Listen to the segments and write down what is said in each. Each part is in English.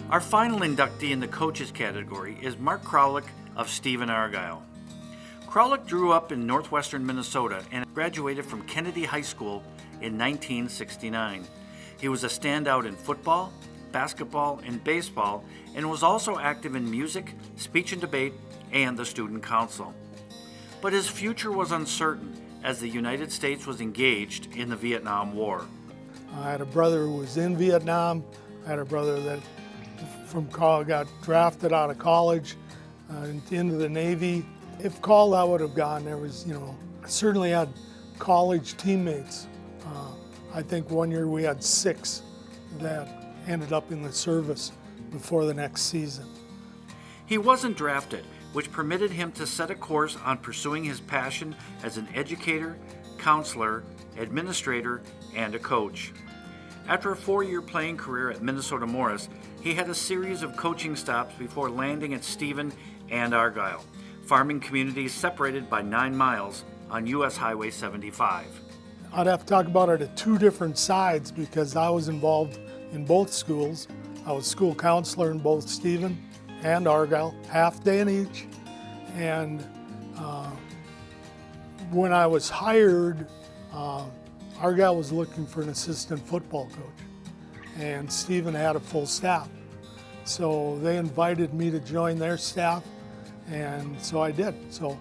Our final inductee in the coaches category is Mark Kroulik of Stephen-Argyle. Kroulik grew up in northwestern Minnesota and graduated from Kennedy High School in 1969. He was a standout in football, basketball, and baseball, and was also active in music, speech and debate, and the student council. But his future was uncertain as the United States was engaged in the Vietnam War. I had a brother who was in Vietnam. I had a brother that got drafted out of college into the Navy. If called, I would have gone. There was, I certainly had college teammates. I think one year we had 6 that ended up in the service before the next season. He wasn't drafted, which permitted him to set a course on pursuing his passion as an educator, counselor, administrator, and a coach. After a 4-year playing career at Minnesota Morris, he had a series of coaching stops before landing at Stephen-Argyle, farming communities separated by 9 miles on U.S. Highway 75. I'd have to talk about it at 2 different sides because I was involved in both schools. I was school counselor in both Stephen and Argyle, half day in each. And when I was hired, Argyle was looking for an assistant football coach, and Stephen had a full staff. So they invited me to join their staff, and so I did. So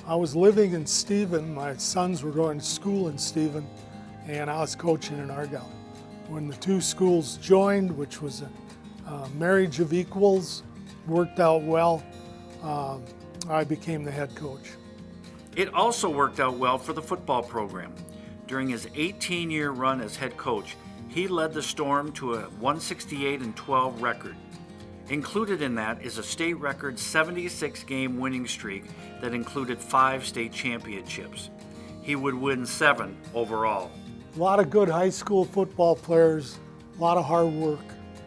I was living in Stephen, my sons were going to school in Stephen, and I was coaching in Argyle. When the 2 schools joined, which was a marriage of equals, worked out well, I became the head coach. It also worked out well for the football program. During his 18-year run as head coach, he led the Storm to a 168-12 record. Included in that is a state record 76-game winning streak that included 5 state championships. He would win 7 overall. A lot of good high school football players, a lot of hard work,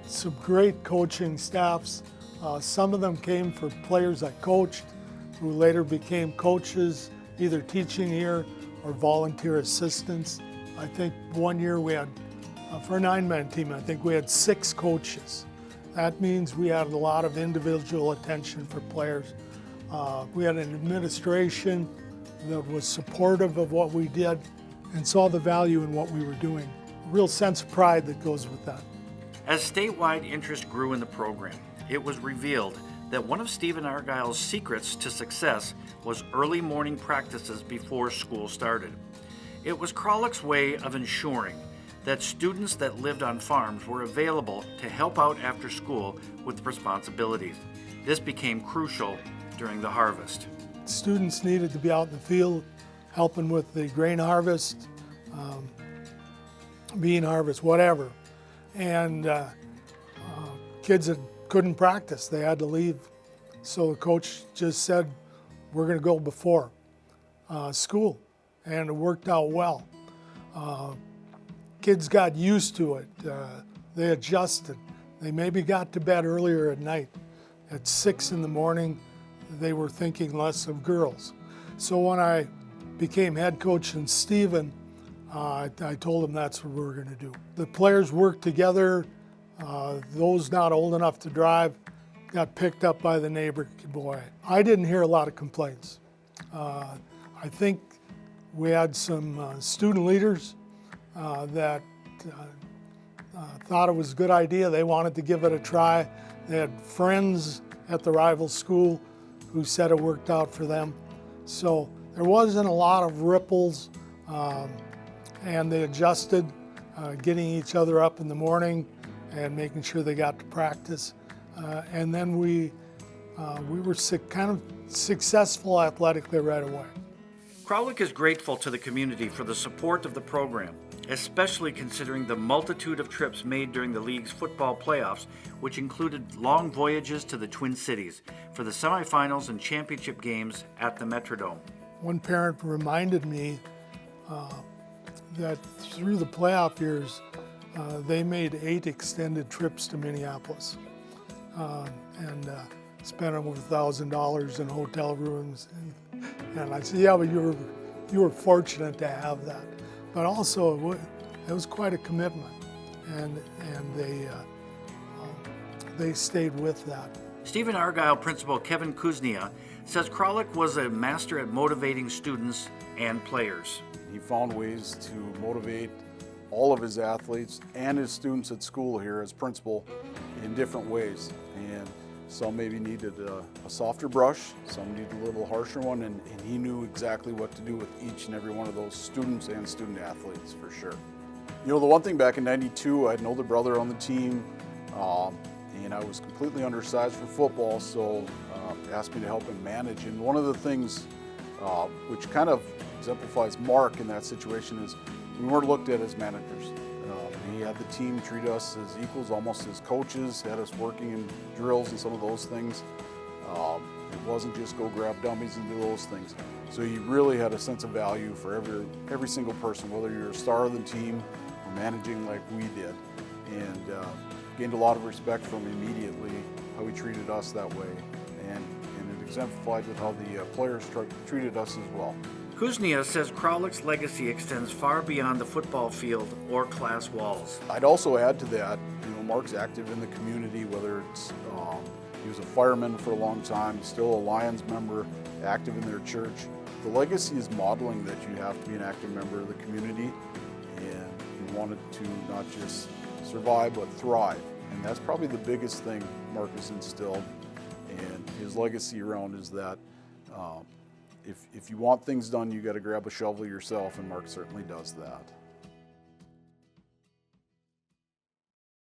some great coaching staffs. Some of them came for players I coached who later became coaches, either teaching here or volunteer assistants. I think one year we had, for a 9-man team, I think we had 6 coaches. That means we had a lot of individual attention for players. We had an administration that was supportive of what we did and saw the value in what we were doing. A real sense of pride that goes with that. As statewide interest grew in the program, it was revealed that one of Stephen-Argyle's secrets to success was early morning practices before school started. It was Kroulik's way of ensuring that students that lived on farms were available to help out after school with responsibilities. This became crucial during the harvest. Students needed to be out in the field helping with the grain harvest, bean harvest, whatever. And kids that couldn't practice, they had to leave. So the coach just said, we're going to go before school. And it worked out well. Kids got used to it. They adjusted. They maybe got to bed earlier at night. At 6 in the morning, they were thinking less of girls. So when I became head coach in Stephen, I told them that's what we were going to do. The players worked together. Those not old enough to drive got picked up by the neighbor boy. I didn't hear a lot of complaints. I think we had some student leaders that thought it was a good idea. They wanted to give it a try. They had friends at the rival school who said it worked out for them. So there wasn't a lot of ripples, and they adjusted, getting each other up in the morning and making sure they got to practice. And then we were kind of successful athletically right away. Kroulik is grateful to the community for the support of the program, especially considering the multitude of trips made during the league's football playoffs, which included long voyages to the Twin Cities for the semifinals and championship games at the Metrodome. One parent reminded me that through the playoff years, they made 8 extended trips to Minneapolis and spent over $1,000 in hotel rooms. And I said, yeah, but you were fortunate to have that. But also, it was quite a commitment. And they they stayed with that. Stephen-Argyle principal Kevin Kuznia says Kroulik was a master at motivating students and players. He found ways to motivate all of his athletes and his students at school here as principal in different ways. And some maybe needed a softer brush, some needed a little harsher one, and he knew exactly what to do with each and every one of those students and student athletes for sure. You know, the one thing back in '92, I had an older brother on the team, and I was completely undersized for football, so asked me to help him manage. And one of the things which kind of exemplifies Mark in that situation is we weren't looked at as managers. He had the team treat us as equals, almost as coaches, had us working in drills and some of those things. It wasn't just go grab dummies and do those things. So he really had a sense of value for every single person, whether you're a star of the team or managing like we did. And gained a lot of respect from him immediately, how he treated us that way. And it exemplified with how the players treated us as well. Kuznia says Kroulik's legacy extends far beyond the football field or class walls. I'd also add to that, you know, Mark's active in the community, whether it's, he was a fireman for a long time, still a Lions member, active in their church. The legacy is modeling that you have to be an active member of the community, and he wanted to not just survive, but thrive. And that's probably the biggest thing Mark has instilled, and his legacy around is that if you want things done, you got to grab a shovel yourself, and Mark certainly does that.